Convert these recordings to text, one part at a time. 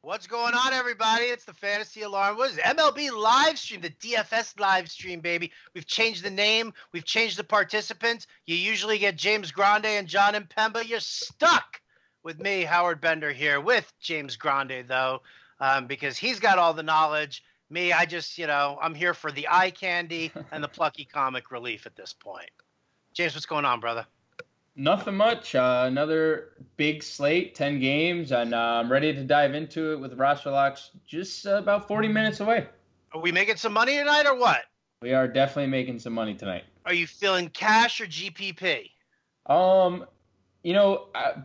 What's going on, everybody? It's the Fantasy Alarm. What is it? MLB live stream, the DFS live stream, baby. We've changed the name. We've changed the participants. You usually get James Grande and John Impemba. You're stuck with me, Howard Bender, here with James Grande, though, because he's got all the knowledge. Me, I just, I'm here for the eye candy and the plucky comic relief at this point. James, what's going on, brother? Nothing much. Another big slate, 10 games, and I'm ready to dive into it with roster locks just about 40 minutes away. Are we making some money tonight or what? We are definitely making some money tonight. Are you feeling cash or GPP?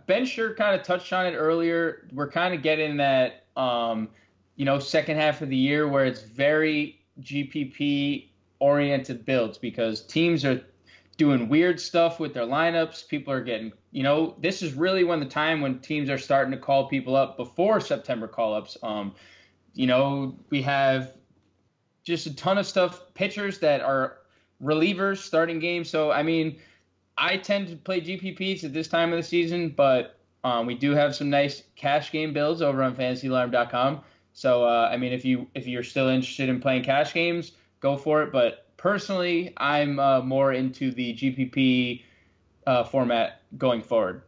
Ben sure kind of touched on it earlier. We're kind of getting that, second half of the year where it's very GPP-oriented builds because teams are doing weird stuff with their lineups. People are getting, this is really when teams are starting to call people up before September call-ups. We have just a ton of stuff, pitchers that are relievers starting games. So, I tend to play GPPs at this time of the season, but we do have some nice cash game builds over on fantasyalarm.com. So, if you're still interested in playing cash games, go for it. But personally, I'm more into the GPP format going forward.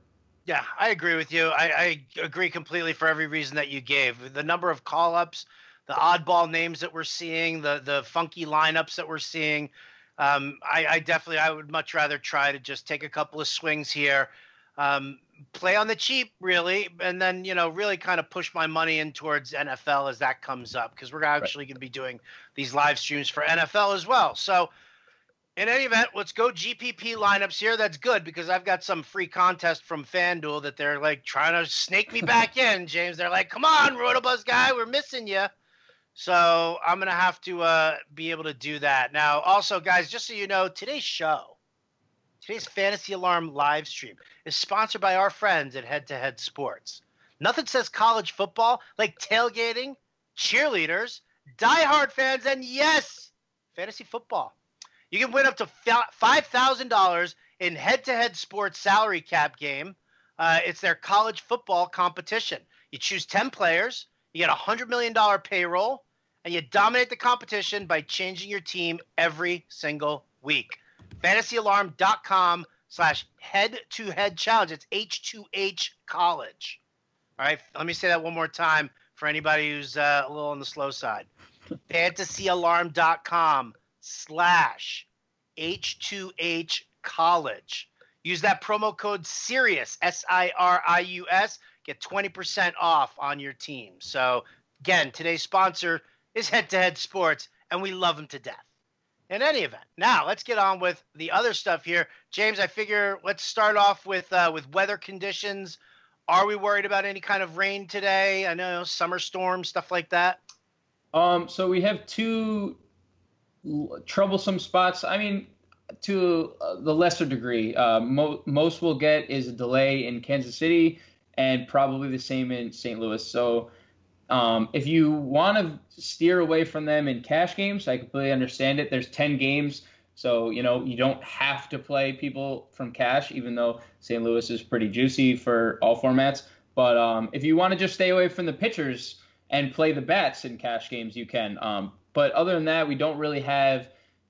Yeah, I agree with you. I agree completely for every reason that you gave. The number of call-ups, the oddball names that we're seeing, the funky lineups that we're seeing. I would much rather try to just take a couple of swings here, play on the cheap, really, and then, really kind of push my money in towards NFL as that comes up, because we're actually going to be doing these live streams for NFL as well. So in any event, let's go GPP lineups here. That's good because I've got some free contest from FanDuel that they're like trying to snake me back in, James. They're like, come on, Rotobuzz guy, we're missing you. So I'm going to have to be able to do that. Now, also, guys, just so you know, today's Fantasy Alarm live stream is sponsored by our friends at Head to Head Sports. Nothing says college football like tailgating, cheerleaders, diehard fans, and yes, fantasy football. You can win up to $5,000 in Head to Head Sports salary cap game. It's their college football competition. You choose 10 players, you get a $100 million payroll, and you dominate the competition by changing your team every single week. FantasyAlarm.com/head-to-head challenge. It's H2H college. All right, let me say that one more time for anybody who's a little on the slow side. FantasyAlarm.com/H2H college. Use that promo code SIRIUS, SIRIUS. Get 20% off on your team. So, again, today's sponsor is Head to Head Sports, and we love them to death. In any event, now let's get on with the other stuff here. James, I figure let's start off with weather conditions. Are we worried about any kind of rain today? I know summer storms, stuff like that. So we have two troublesome spots. To the lesser degree, most we'll get is a delay in Kansas City and probably the same in St. Louis. So if you want to steer away from them in cash games, I completely understand it. There's 10 games, so you don't have to play people from cash, even though St. Louis is pretty juicy for all formats. But if you want to just stay away from the pitchers and play the bats in cash games, you can. But other than that, we don't really have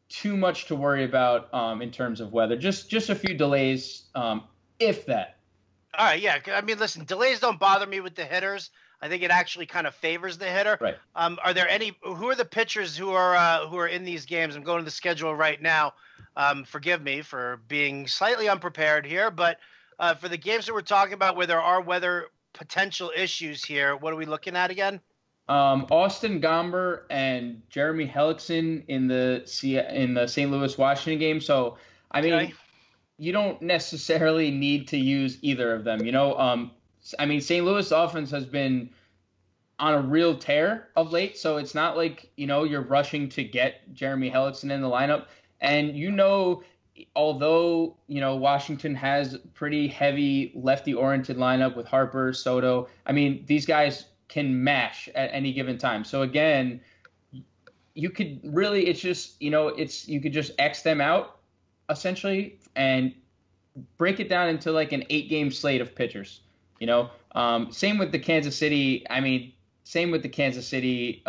too much to worry about in terms of weather. Just a few delays, if that. All right, yeah. Listen, delays don't bother me with the hitters. I think it actually kind of favors the hitter. Right. Are there who are the pitchers who are in these games? I'm going to the schedule right now. Forgive me for being slightly unprepared here, but for the games that we're talking about where there are weather potential issues here, what are we looking at again? Austin Gomber and Jeremy Hellickson in the St. Louis Washington game. So you don't necessarily need to use either of them. St. Louis offense has been on a real tear of late, so it's not like, you're rushing to get Jeremy Hellickson in the lineup. And, although, Washington has pretty heavy lefty-oriented lineup with Harper, Soto, these guys can mash at any given time. So, again, you could really, it's just, you could just X them out, essentially, and break it down into like an 8-game slate of pitchers. Same with the Kansas City. Same with the Kansas City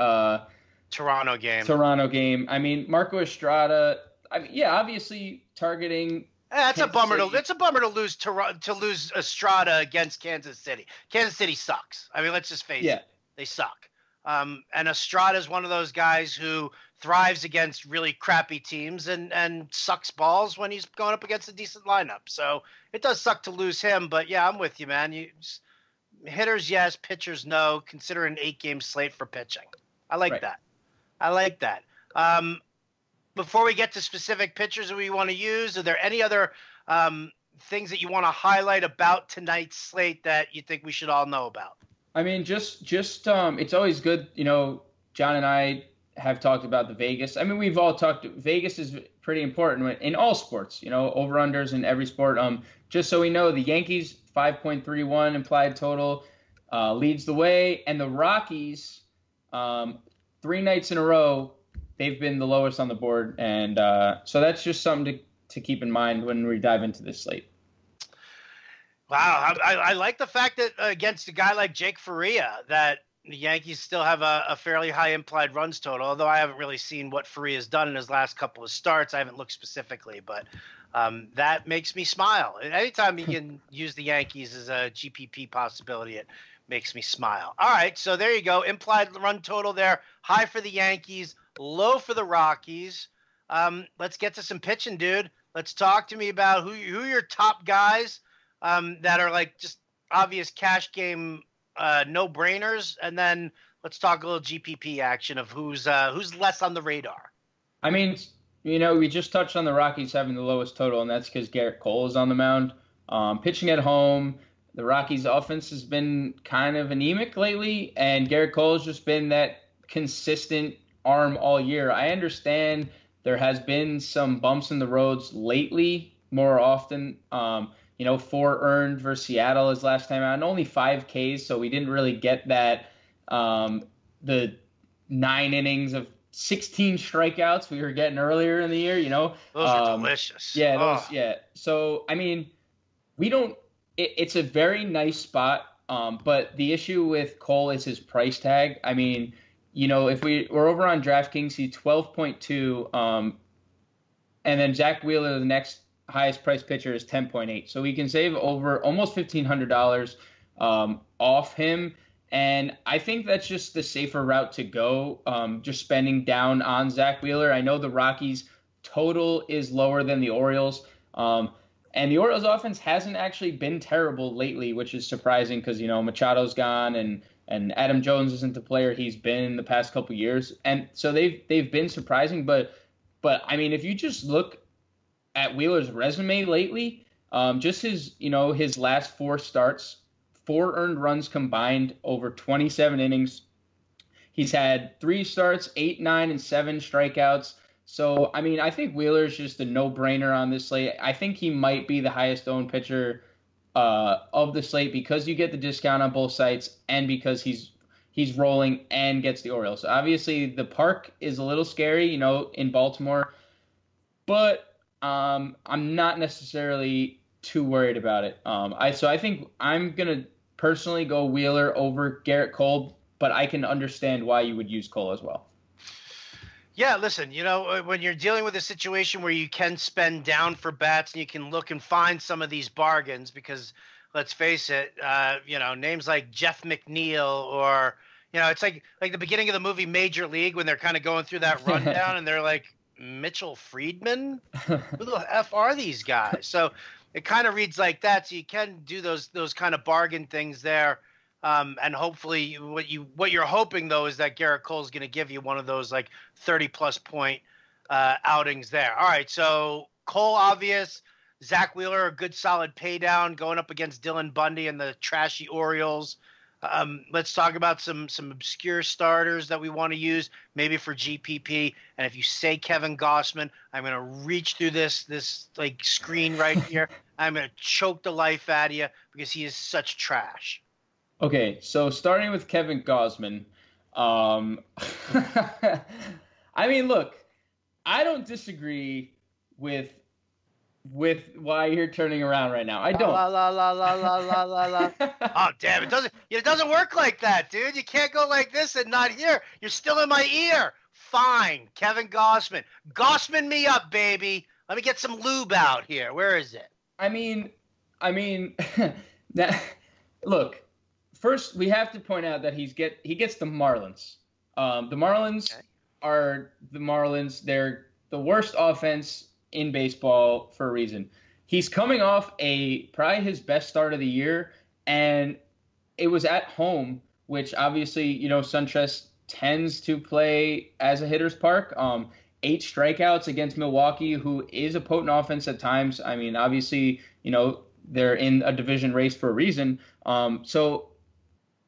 Toronto game. I mean, Marco Estrada. I mean, yeah, obviously targeting. It's a bummer to lose Estrada against Kansas City. Kansas City sucks. I mean, let's just face it. They suck. And Estrada is one of those guys who thrives against really crappy teams and sucks balls when he's going up against a decent lineup. So it does suck to lose him. But yeah, I'm with you, man. Hitters, yes. Pitchers, no. Consider an 8-game slate for pitching. I like that. I like that. Before we get to specific pitchers that we want to use, are there any other things that you want to highlight about tonight's slate that you think we should all know about? I mean, just it's always good. You know, John and I have talked about the Vegas. I mean, we've all talked. Vegas is pretty important in all sports. You know, over-unders in every sport. Just so we know, the Yankees 5.31 implied total leads the way, and the Rockies 3 nights in a row they've been the lowest on the board, and so that's just something to keep in mind when we dive into this slate. Wow, I like the fact that against a guy like Jake Faria that the Yankees still have a fairly high implied runs total, although I haven't really seen what Faria's done in his last couple of starts. I haven't looked specifically, but that makes me smile. Anytime you can use the Yankees as a GPP possibility, it makes me smile. All right, so there you go. Implied run total there, high for the Yankees, low for the Rockies. Let's get to some pitching, dude. Let's talk to me about who your top guys that are like just obvious cash game no-brainers, and then let's talk a little GPP action of who's less on the radar. I mean, you know, we just touched on the Rockies having the lowest total, and that's because Garrett Cole is on the mound. Pitching at home, the Rockies' offense has been kind of anemic lately, and Garrett Cole has just been that consistent arm all year. I understand there has been some bumps in the roads lately more often. 4 earned versus Seattle his last time out, and only 5 Ks, so we didn't really get that the 9 innings of 16 strikeouts we were getting earlier in the year. You know, those are delicious. Yeah, So I mean, it's a very nice spot, but the issue with Cole is his price tag. I mean, you know, if we're over on DraftKings, he's 12.2, and then Zach Wheeler, the next highest price pitcher, is 10.8. So we can save over almost $1,500 off him. And I think that's just the safer route to go, just spending down on Zach Wheeler. I know the Rockies total is lower than the Orioles. And the Orioles offense hasn't actually been terrible lately, which is surprising because, you know, Machado's gone and Adam Jones isn't the player he's been in the past couple of years. And so they've been surprising. But I mean, if you just look at Wheeler's resume lately, just his last 4 starts, 4 earned runs combined over 27 innings. He's had 3 starts, 8, 9, and 7 strikeouts. So, I mean, I think Wheeler's just a no-brainer on this slate. I think he might be the highest-owned pitcher of the slate because you get the discount on both sites and because he's rolling and gets the Orioles. So obviously, the park is a little scary, you know, in Baltimore. But I'm not necessarily too worried about it. So I think I'm going to personally go Wheeler over Garrett Cole, but I can understand why you would use Cole as well. Yeah, listen, you know, when you're dealing with a situation where you can spend down for bats and you can look and find some of these bargains, because let's face it, names like Jeff McNeil or, you know, it's like the beginning of the movie Major League when they're kind of going through that rundown and they're like, Mitchell Friedman? Who the F are these guys? So it kind of reads like that. So you can do those kind of bargain things there. And hopefully what you're hoping, though, is that Garrett Cole is going to give you one of those like 30-plus point outings there. All right, so Cole, obvious. Zach Wheeler, a good solid pay down going up against Dylan Bundy and the trashy Orioles. Let's talk about some obscure starters that we want to use, maybe for GPP. And if you say Kevin Gossman, I'm going to reach through this like screen right here. I'm going to choke the life out of you because he is such trash. Okay, so starting with Kevin Gossman, I mean, look, I don't disagree with with why you're turning around right now. I don't. La la la la la la la la. Oh damn! It doesn't work like that, dude. You can't go like this and not hear. You're still in my ear. Fine, Kevin Gossman. Gossman me up, baby. Let me get some lube out here. Where is it? I mean, that. Look, first we have to point out that he gets the Marlins. The Marlins are the Marlins. They're the worst offense in baseball for a reason. He's coming off probably his best start of the year, and it was at home, which obviously, SunTrust tends to play as a hitter's park. 8 strikeouts against Milwaukee, who is a potent offense at times. I mean, obviously, they're in a division race for a reason. And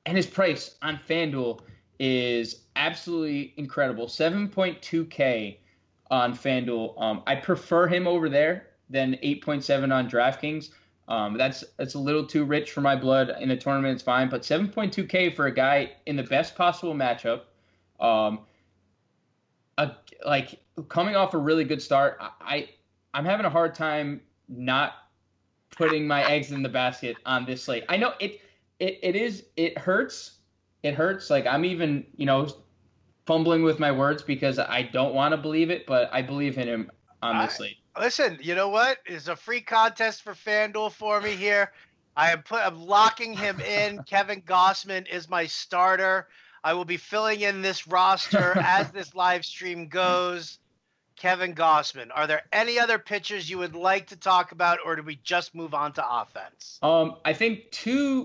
his price on FanDuel is absolutely incredible. 7.2K on FanDuel. I prefer him over there than 8.7 on DraftKings. That's a little too rich for my blood. In a tournament, it's fine. But 7.2K for a guy in the best possible matchup, like coming off a really good start, I'm having a hard time not putting my eggs in the basket on this slate. I know it hurts. It hurts. Like I'm even, fumbling with my words because I don't want to believe it, but I believe in him on this slate. Listen, you know what? It's a free contest for FanDuel for me here. I'm locking him in. Kevin Gossman is my starter. I will be filling in this roster as this live stream goes. Kevin Gossman. Are there any other pitchers you would like to talk about, or do we just move on to offense? I think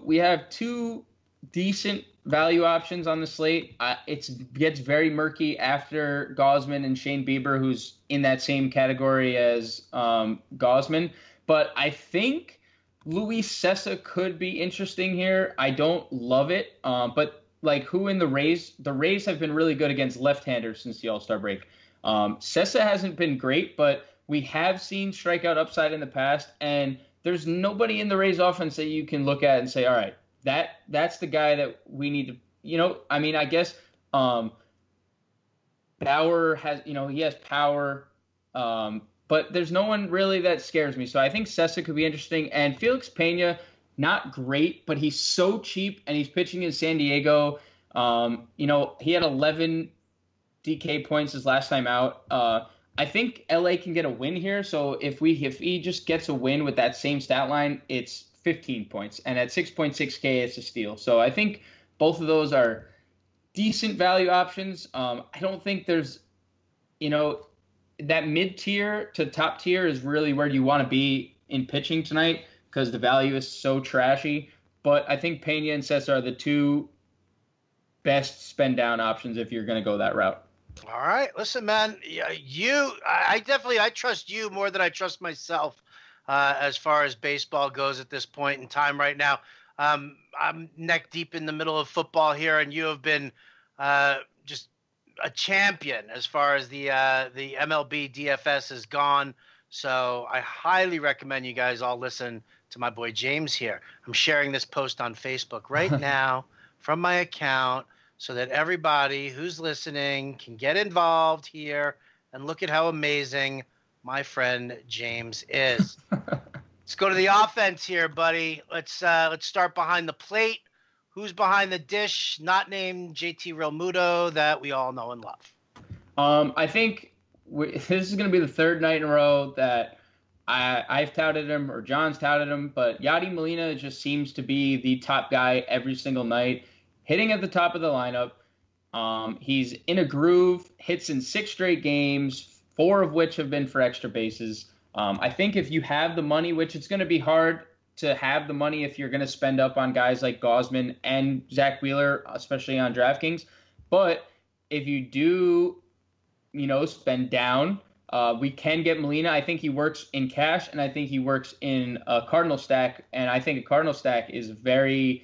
we have 2 decent value options on the slate. It gets very murky after Gausman and Shane Bieber, who's in that same category as Gausman. But I think Luis Cessa could be interesting here. I don't love it, but like who in the Rays? The Rays have been really good against left-handers since the All-Star break. Cessa hasn't been great, but we have seen strikeout upside in the past, and there's nobody in the Rays offense that you can look at and say, all right, that's the guy that we need to, I guess Bauer has, he has power, but there's no one really that scares me. So I think Cessa could be interesting. And Felix Pena, not great, but he's so cheap, and he's pitching in San Diego. He had 11 DK points his last time out. I think LA can get a win here. So if he just gets a win with that same stat line, it's 15 points. And at 6.6K, it's a steal. So I think both of those are decent value options. I don't think there's, that mid-tier to top tier is really where you want to be in pitching tonight because the value is so trashy. But I think Pena and Cessa are the 2 best spend-down options if you're going to go that route. All right. Listen, man, I trust you more than I trust myself as far as baseball goes at this point in time right now. I'm neck deep in the middle of football here, and you have been just a champion as far as the MLB DFS has gone. So I highly recommend you guys all listen to my boy James here. I'm sharing this post on Facebook right now from my account, so that everybody who's listening can get involved here and look at how amazing my friend James is. Let's go to the offense here, buddy. Let's start behind the plate. Who's behind the dish? Not named JT Realmuto that we all know and love. I think this is going to be the 3rd night in a row that I've touted him or John's touted him, but Yadi Molina just seems to be the top guy every single night. Hitting at the top of the lineup. He's in a groove, hits in 6 straight games, 4 of which have been for extra bases. I think if you have the money, which it's going to be hard to have the money if you're going to spend up on guys like Gausman and Zach Wheeler, especially on DraftKings. But if you do, spend down, we can get Molina. I think he works in cash, and I think he works in a Cardinal stack. And I think a Cardinal stack is a very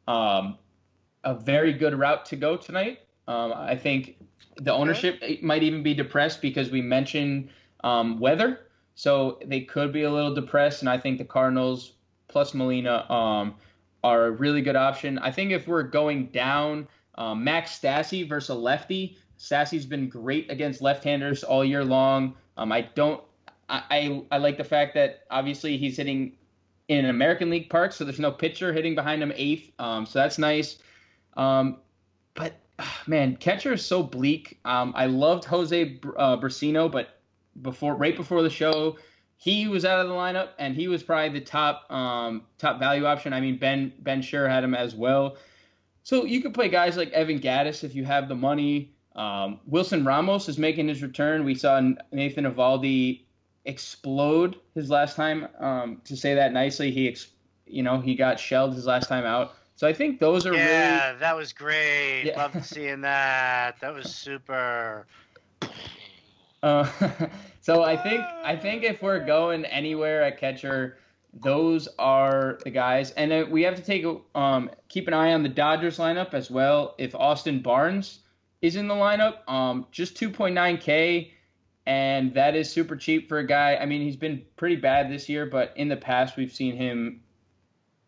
good route to go tonight. I think the ownership might even be depressed because we mentioned weather. So they could be a little depressed, and I think the Cardinals plus Molina are a really good option. I think if we're going down, Max Stassi versus a lefty. Stassi's been great against left-handers all year long. I like the fact that obviously he's hitting in an American League park, so there's no pitcher hitting behind him eighth. So that's nice. But man, catcher is so bleak. I loved Jose Brasino, but right before the show, he was out of the lineup, and he was probably the top value option. I mean, Ben Sure had him as well. So you could play guys like Evan Gattis if you have the money. Wilson Ramos is making his return. We saw Nathan Eovaldi explode his last time. To say that nicely, he got shelled his last time out. So I think those are really. Yeah, that was great. Yeah. Loved seeing that. That was super. So I think if we're going anywhere at catcher, those are the guys, and we have to keep an eye on the Dodgers lineup as well. If Austin Barnes is in the lineup, just 2.9K, and that is super cheap for a guy. I mean, he's been pretty bad this year, but in the past we've seen him,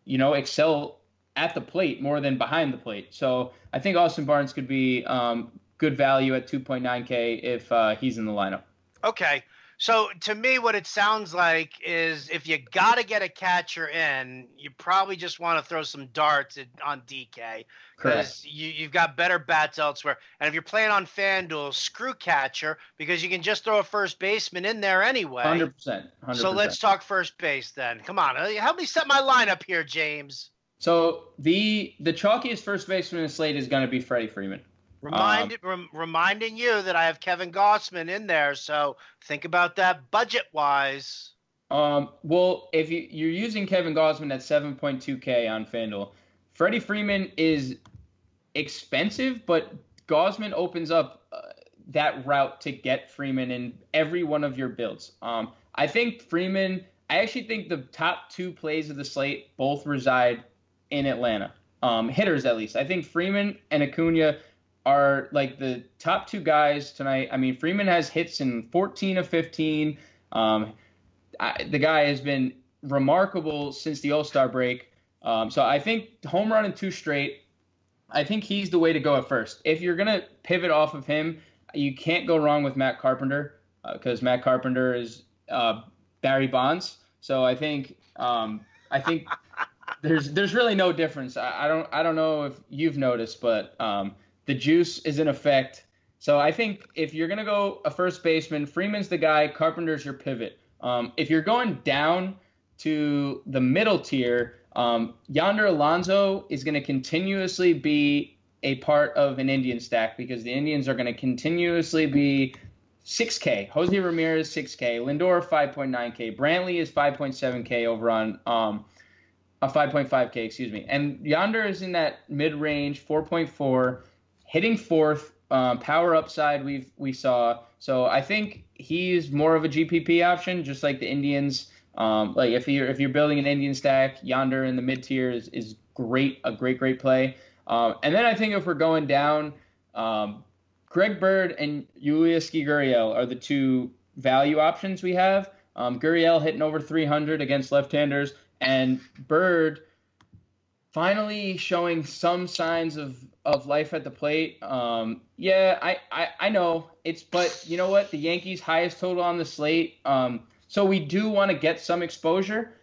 excel at the plate more than behind the plate. So I think Austin Barnes could be good value at 2.9K if he's in the lineup. Okay. So to me, what it sounds like is if you got to get a catcher in, you probably just want to throw some darts on DK because you've got better bats elsewhere. And if you're playing on FanDuel, screw catcher because you can just throw a first baseman in there anyway. 100%. So let's talk first base then. Come on. Help me set my lineup here, James. So the chalkiest first baseman in the slate is going to be Freddie Freeman. Reminding you that I have Kevin Gossman in there, so think about that budget-wise. Well, if you're using Kevin Gossman at 7.2K on FanDuel, Freddie Freeman is expensive, but Gossman opens up that route to get Freeman in every one of your builds. I actually think the top two plays of the slate both reside in Atlanta. Hitters, at least. I think Freeman and Acuna are like the top two guys tonight. I mean, Freeman has hits in 14 of 15. The guy has been remarkable since the All-Star break. So I think home run in 2 straight, I think he's the way to go at first. If you're going to pivot off of him, you can't go wrong with Matt Carpenter because Matt Carpenter is Barry Bonds. So I think there's really no difference. I don't know if you've noticed, but the juice is in effect. So I think if you're going to go a first baseman, Freeman's the guy, Carpenter's your pivot. If you're going down to the middle tier, Yonder Alonso is going to continuously be a part of an Indian stack because the Indians are going to continuously be 6K. Jose Ramirez, 6K. Lindor, 5.9K. Brantley is 5.7K over on 5.5K, excuse me. And Yonder is in that mid-range, 4.4, hitting fourth, power upside we saw. So I think he's more of a GPP option, just like the Indians. Like if you're building an Indian stack, Yonder in the mid tier is great, a great play. And then I think if we're going down, Greg Bird and Yulieski Gurriel are the two value options we have. Gurriel hitting over 300 against left-handers, and Bird finally showing some signs of life at the plate. Yeah, I know but you know what? The Yankees' highest total on the slate. So we do want to get some exposure.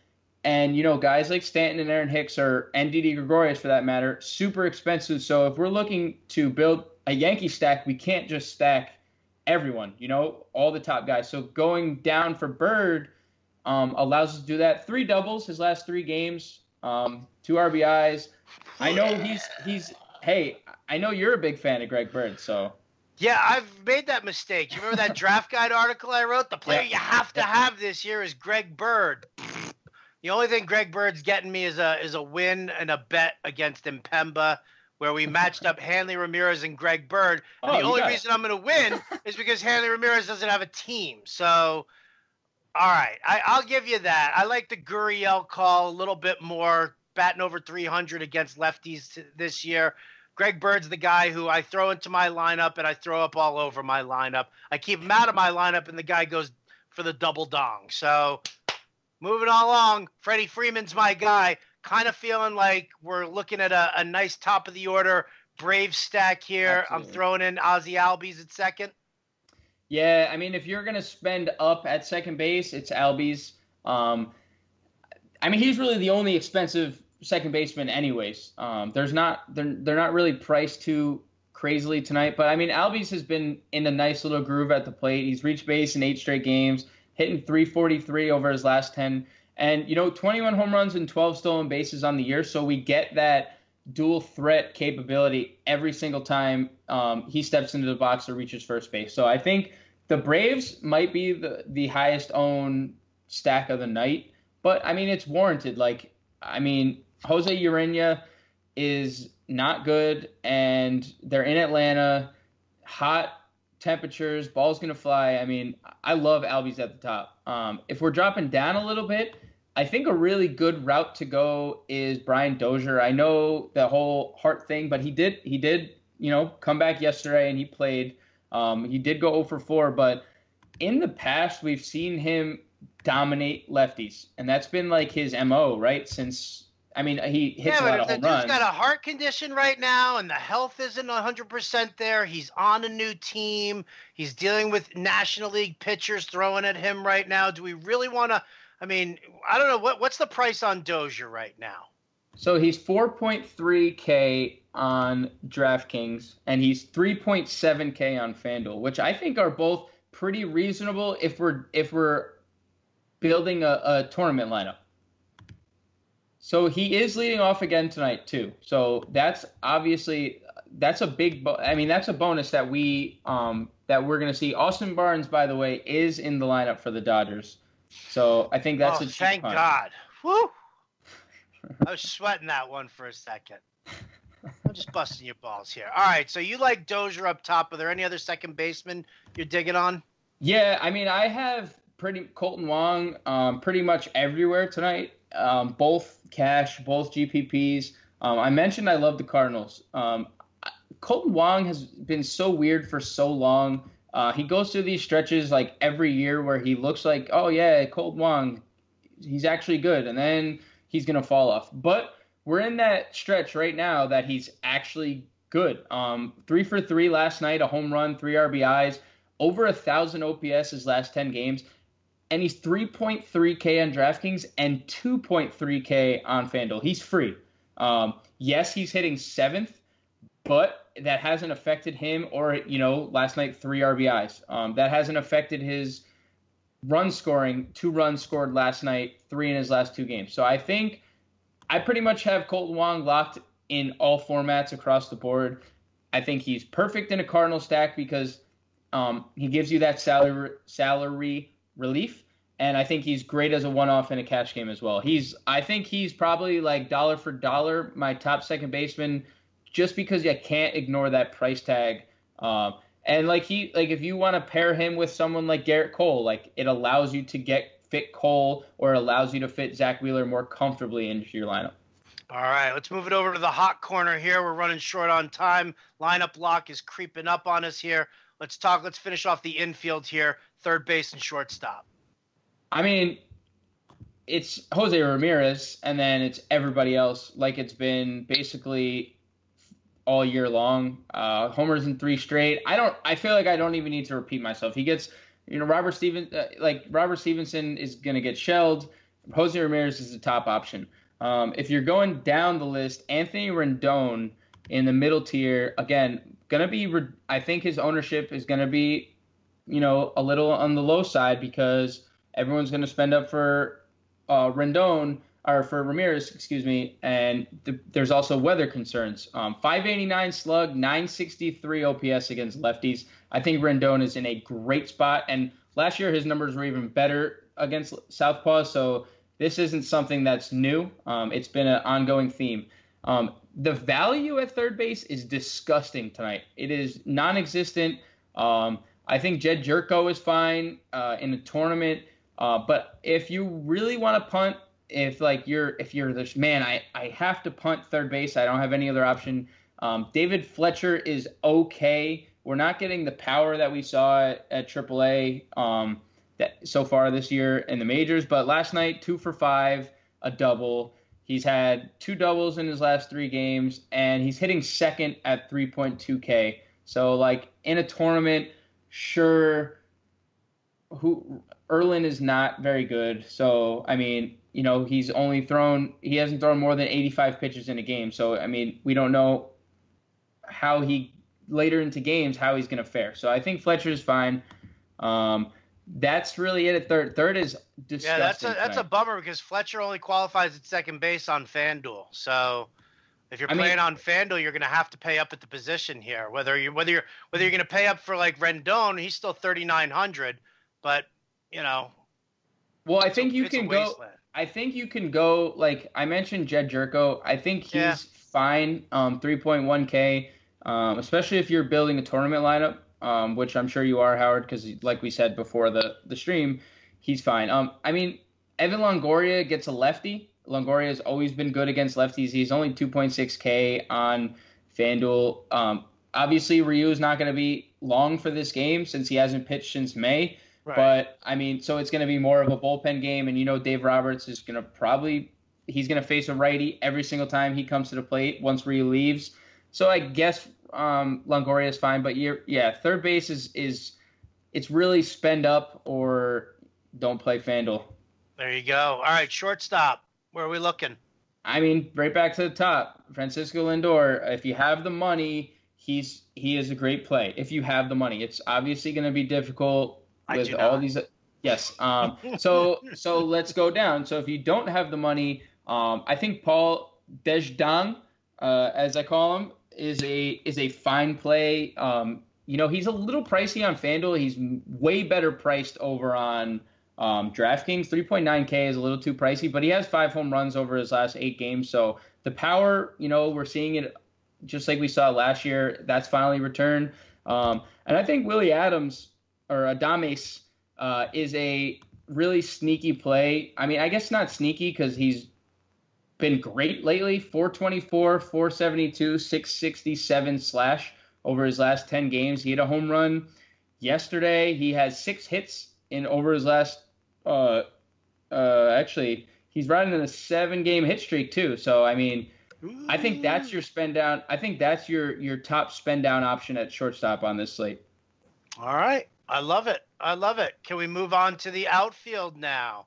And, guys like Stanton and Aaron Hicks and Didi Gregorius, for that matter, super expensive. So if we're looking to build a Yankee stack, we can't just stack everyone, all the top guys. So going down for Bird allows us to do that. 3 doubles his last 3 games, 2 RBIs. I know hey, I know you're a big fan of Greg Bird, so. Yeah, I've made that mistake. You remember that draft guide article I wrote? The player you have to have this year is Greg Bird. The only thing Greg Bird's getting me is a win and a bet against Impemba, where we matched up Hanley Ramirez and Greg Bird. And the only reason I'm going to win is because Hanley Ramirez doesn't have a team. So, all right, I'll give you that. I like the Gurriel call a little bit more, batting over 300 against lefties this year. Greg Bird's the guy who I throw into my lineup, and I throw up all over my lineup. I keep him out of my lineup, and the guy goes for the double dong. So moving along, Freddie Freeman's my guy. Kind of feeling like we're looking at a nice top-of-the-order Brave stack here. Absolutely. I'm throwing in Ozzie Albies at second. Yeah, I mean, if you're gonna spend up at second base, it's Albies. Um, I mean, he's really the only expensive second baseman, anyways. They're not really priced too crazily tonight, but I mean, Albies has been in a nice little groove at the plate. He's reached base in 8 straight games, hitting 343 over his last 10, and 21 home runs and 12 stolen bases on the year. So we get that dual threat capability every single time he steps into the box or reaches first base. So I think the Braves might be the highest owned stack of the night. But I mean, it's warranted. Like, I mean, Jose Urena is not good, and they're in Atlanta, hot temperatures, ball's gonna fly. I mean, I love Albies at the top. If we're dropping down a little bit, I think a really good route to go is Brian Dozier. I know the whole heart thing, but he did, come back yesterday and he played. He did go 0 for 4, but in the past we've seen him dominate lefties, and that's been like his MO, right? Since he hits a lot of home runs. He's got a heart condition right now, and the health isn't 100% there. He's on a new team. He's dealing with National League pitchers throwing at him right now. Do we really want to? I mean, I don't know what's the price on Dozier right now. So he's 4.3K on DraftKings, and he's 3.7K on FanDuel, which I think are both pretty reasonable if we're building a tournament lineup. So he is leading off again tonight too. So that's obviously that's a big. That's a bonus that we're going to see. Austin Barnes, by the way, is in the lineup for the Dodgers. So I think that's a cheap thank punt. God. Woo! I was sweating that one for a second. I'm just busting your balls here. All right, so you like Dozier up top. Are there any other second basemen you're digging on? Yeah, I mean, I have Colton Wong pretty much everywhere tonight. Both cash, both GPPs. I mentioned I love the Cardinals. Colton Wong has been so weird for so long. He goes through these stretches like every year where he looks like, oh yeah, Colton Wong, he's actually good, and then he's gonna fall off. But we're in that stretch right now that he's actually good. 3 for 3 last night, a home run, 3 RBIs, over 1,000 OPS his last 10 games. And he's 3.3K on DraftKings and 2.3K on FanDuel. He's free. Yes, he's hitting 7th, but that hasn't affected him or, last night, 3 RBIs. That hasn't affected his run scoring. 2 runs scored last night, 3 in his last 2 games. So I think I pretty much have Colton Wong locked in all formats across the board. I think he's perfect in a Cardinal stack because he gives you that salary relief, and I think he's great as a one-off in a cash game as well. I think he's probably like dollar for dollar my top second baseman, just because you can't ignore that price tag. And if you want to pair him with someone like Garrett Cole, like it allows you to fit Cole, or it allows you to fit Zach Wheeler more comfortably into your lineup. All right, let's move it over to the hot corner here. We're running short on time. Lineup lock is creeping up on us here. Let's finish off the infield here, third base and shortstop. I mean, it's Jose Ramirez, and then it's everybody else, like it's been basically all year long. Homers in 3 straight. I feel like I don't even need to repeat myself. He gets, Robert Stevenson is going to get shelled. Jose Ramirez is the top option. If you're going down the list, Anthony Rendon in the middle tier, again, I think his ownership is going to be, a little on the low side because everyone's going to spend up for Rendon, or for Ramirez, excuse me, and there's also weather concerns. 589 slug, 963 OPS against lefties. I think Rendon is in a great spot, and last year his numbers were even better against southpaws, so this isn't something that's new. It's been an ongoing theme. The value at third base is disgusting tonight. It is non-existent. I think Jed Jerko is fine in a tournament, but if you really want to punt, if you're this man, I have to punt third base. I don't have any other option. David Fletcher is okay. We're not getting the power that we saw at AAA so far this year in the majors, but last night 2 for 5, a double. He's had 2 doubles in his last 3 games, and he's hitting second at 3.2K. So, in a tournament, sure. Erlin is not very good. So, I mean, he hasn't thrown more than 85 pitches in a game. So, I mean, we don't know later into games, how he's going to fare. So I think Fletcher is fine. That's really it at third. Third is disgusting. Yeah, that's a bummer because Fletcher only qualifies at second base on FanDuel. So if you're playing on FanDuel, you're going to have to pay up at the position here. Whether you're going to pay up for like Rendon, he's still 3,900, but Well, I think you can go. I think you can go, like I mentioned, Jed Jerko. I think he's fine. 3.1K, especially if you're building a tournament lineup, which I'm sure you are, Howard, because like we said before the stream, he's fine. I mean, Evan Longoria gets a lefty. Longoria has always been good against lefties. He's only 2.6K on FanDuel. Obviously, Ryu is not going to be long for this game since he hasn't pitched since May. Right. But, I mean, so it's going to be more of a bullpen game. And, Dave Roberts is going to he's going to face a righty every single time he comes to the plate once Ryu leaves. So I guess Longoria is fine. But, third base it's really spend up or don't play FanDuel. There you go. All right, shortstop. Where are we looking? I mean, right back to the top. Francisco Lindor, if you have the money, he is a great play. If you have the money. It's obviously going to be difficult with all these. Yes. So let's go down. So if you don't have the money, I think Paul Dejong, as I call him, is a fine play. He's a little pricey on FanDuel. He's way better priced over on DraftKings. 3.9K is a little too pricey, but he has 5 home runs over his last 8 games. So the power, we're seeing it just like we saw last year. That's finally returned. And I think Willie Adams or Adames is a really sneaky play. I mean, I guess not sneaky because he's been great lately. 424, 472, 667 slash over his last 10 games. He had a home run yesterday. He has 6 hits over his last actually he's riding in a 7-game hit streak too. So I mean, I think that's your spend down. I think that's your top spend down option at shortstop on this slate. All right. I love it. Can we move on to the outfield now?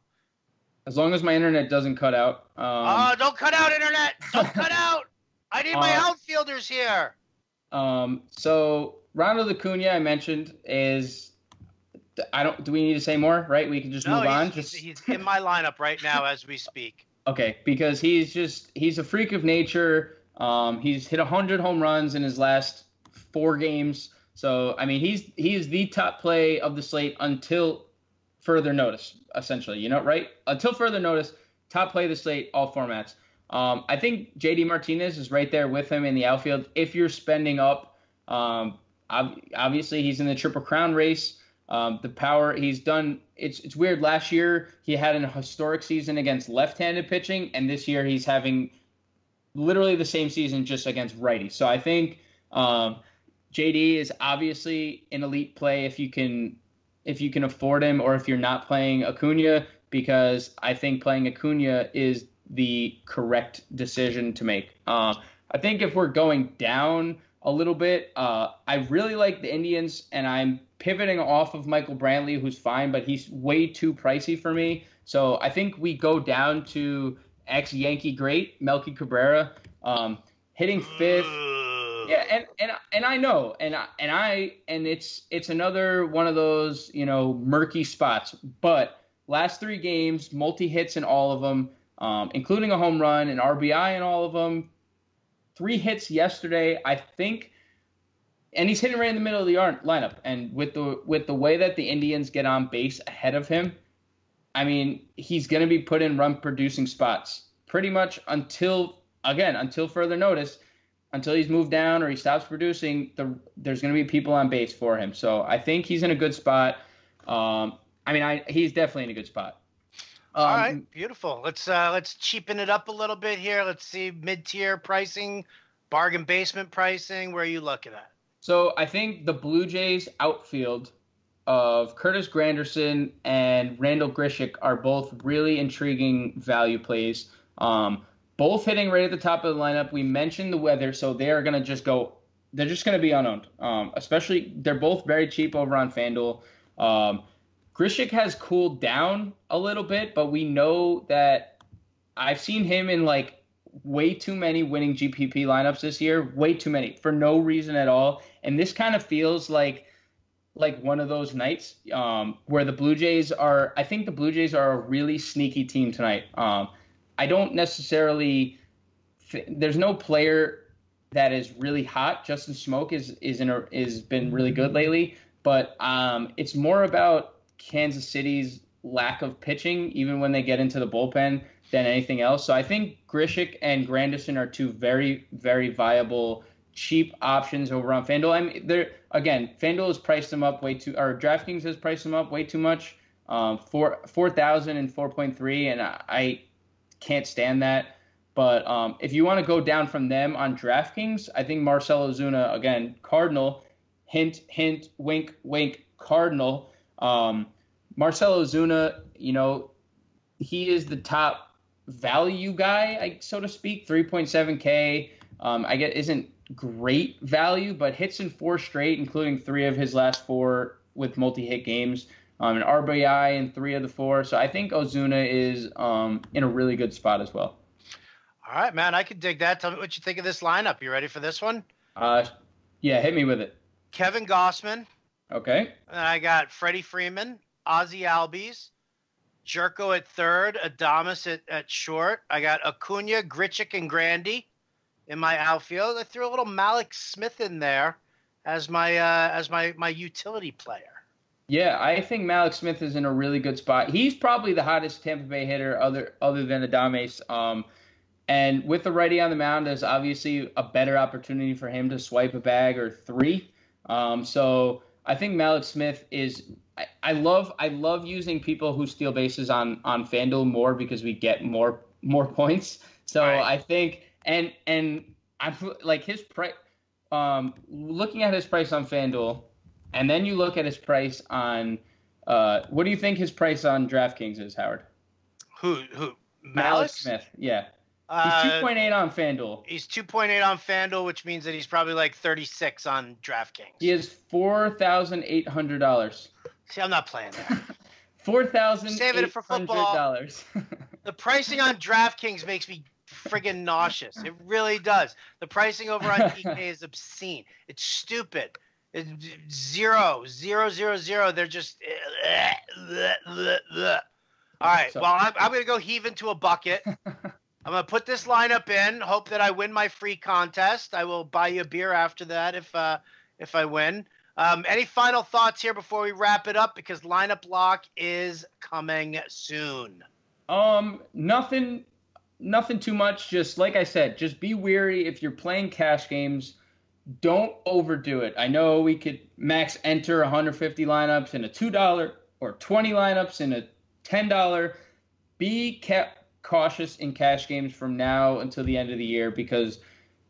As long as my internet doesn't cut out. Don't cut out, internet. Don't cut out. I need my outfielders here. So Ronald Acuna, I mentioned, is. Do we need to say more? Right, we can just move on. He's in my lineup right now as we speak. Okay, because he's a freak of nature. He's hit 100 home runs in his last 4 games. So I mean, he is the top play of the slate until further notice. Essentially, right? Until further notice, top play of the slate, all formats. I think JD Martinez is right there with him in the outfield. If you're spending up, obviously he's in the Triple Crown race. The power he's done, it's weird. Last year he had an historic season against left-handed pitching, and this year he's having literally the same season just against righties. So I think JD is obviously an elite play if you can afford him, or if you're not playing Acuna, because I think playing Acuna is the correct decision to make. I think if we're going down a little bit, I really like the Indians, and I'm pivoting off of Michael Brantley, who's fine, but he's way too pricey for me. So I think we go down to ex-Yankee great Melky Cabrera, hitting 5th. Yeah, and I know, and it's another one of those murky spots. But last 3 games, multi-hits in all of them, including a home run, an RBI in all of them. 3 hits yesterday, I think. And he's hitting right in the middle of the lineup. And with the way that the Indians get on base ahead of him, I mean, he's going to be put in run-producing spots pretty much until further notice, until he's moved down or he stops producing. There's going to be people on base for him. So I think he's in a good spot. He's definitely in a good spot. All right, beautiful. Let's cheapen it up a little bit here. Let's see mid-tier pricing, bargain basement pricing. Where are you looking at? So I think the Blue Jays outfield of Curtis Granderson and Randall Grichuk are both really intriguing value plays. Both hitting right at the top of the lineup. We mentioned the weather, so they are going to just go they're just going to be unowned. Especially they're both very cheap over on FanDuel. Grishik has cooled down a little bit, but we know that I've seen him in like way too many winning GPP lineups this year, way too many for no reason at all. And this kind of feels like one of those nights where the Blue Jays are. I think the Blue Jays are a really sneaky team tonight. I don't necessarily. There's no player that is really hot. Justin Smoke is been really good lately, but it's more about Kansas City's lack of pitching, even when they get into the bullpen, than anything else. So I think Grishik and Granderson are two very, very viable, cheap options over on FanDuel. I mean, FanDuel has priced them up way too, or DraftKings has priced them up way too much, 4,000 and 4.3, and I can't stand that. But if you want to go down from them on DraftKings, I think Marcell Ozuna, again, Cardinal, hint, hint, wink, wink, Cardinal. Marcell Ozuna, he is the top value guy, so to speak, 3.7K. I get isn't great value, but hits in 4 straight, including 3 of his last 4 with multi-hit games, an RBI in 3 of the 4. So I think Ozuna is in a really good spot as well. All right, man, I could dig that. Tell me what you think of this lineup. You ready for this one? Yeah, hit me with it. Kevin Gossman. Okay. And I got Freddie Freeman, Ozzie Albies, Jerko at third, Adames at short. I got Acuna, Grichuk, and Grandy in my outfield. I threw a little Malik Smith in there as my utility player. Yeah, I think Malik Smith is in a really good spot. He's probably the hottest Tampa Bay hitter other than Adames. And with the righty on the mound, there's obviously a better opportunity for him to swipe a bag or 3. So I think Malik Smith is. I love using people who steal bases on FanDuel more because we get more points. So right. I think and I'm like his price. Looking at his price on FanDuel, and then you look at his price on. What do you think his price on DraftKings is, Howard? Who? Malik Smith. Yeah. He's 2.8 on FanDuel. He's 2.8 on FanDuel, which means that he's probably like 36 on DraftKings. He is $4,800. See, I'm not playing that. $4,800. Saving it for football. The pricing on DraftKings makes me friggin' nauseous. It really does. The pricing over on DK is obscene. It's stupid. It's 0, 0, 0, 0. They're just. All right. Well, I'm going to go heave into a bucket. I'm going to put this lineup in, hope that I win my free contest. I will buy you a beer after that if I win. Any final thoughts here before we wrap it up? Because lineup lock is coming soon. Nothing too much. Just like I said, just be wary if you're playing cash games. Don't overdo it. I know we could max enter 150 lineups in a $2 or 20 lineups in a $10. Be cautious in cash games from now until the end of the year because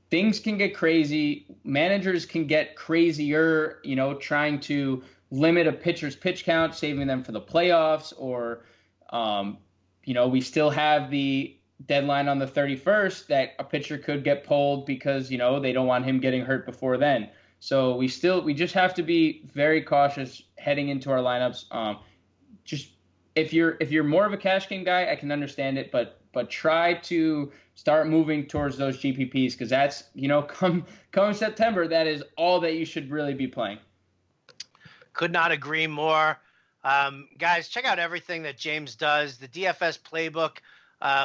things can get crazy. Managers can get crazier, trying to limit a pitcher's pitch count, saving them for the playoffs, or, we still have the deadline on the 31st that a pitcher could get pulled because, they don't want him getting hurt before then. So we just have to be very cautious heading into our lineups. Just if you're more of a cash game guy, I can understand it, but try to start moving towards those GPPs because that's, come September, that is all that you should really be playing. Could not agree more. Guys, check out everything that James does. The DFS Playbook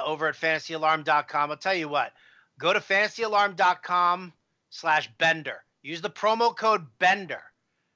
over at fantasyalarm.com. I'll tell you what, go to fantasyalarm.com/Bender. Use the promo code Bender.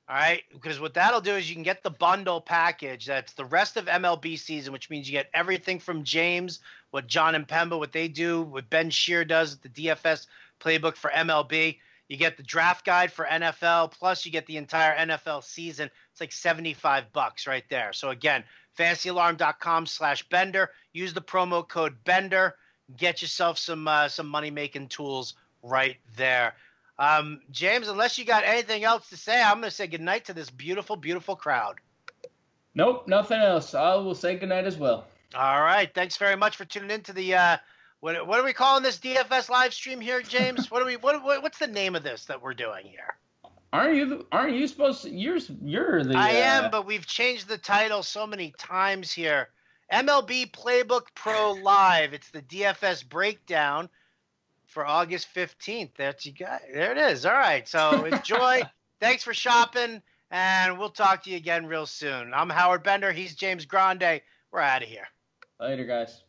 All right, because what that'll do is you can get the bundle package. That's the rest of MLB season, which means you get everything from James, what John and Pemba, what they do, what Ben Shear does at the DFS Playbook for MLB. You get the draft guide for NFL, plus you get the entire NFL season. It's like $75 right there. So again, fantasyalarm.com/Bender. Use the promo code Bender. Get yourself some money-making tools right there. James, unless you got anything else to say, I'm going to say goodnight to this beautiful, beautiful crowd. Nope, nothing else. I will say goodnight as well. All right. Thanks very much for tuning in to the What are we calling this DFS live stream here, James? What's the name of this that we're doing here? Aren't you supposed to? You're the. I am, but we've changed the title so many times here. MLB Playbook Pro Live. It's the DFS breakdown for August 15th. There it is. All right. So enjoy. Thanks for shopping, and we'll talk to you again real soon. I'm Howard Bender. He's James Grande. We're out of here. Later, guys.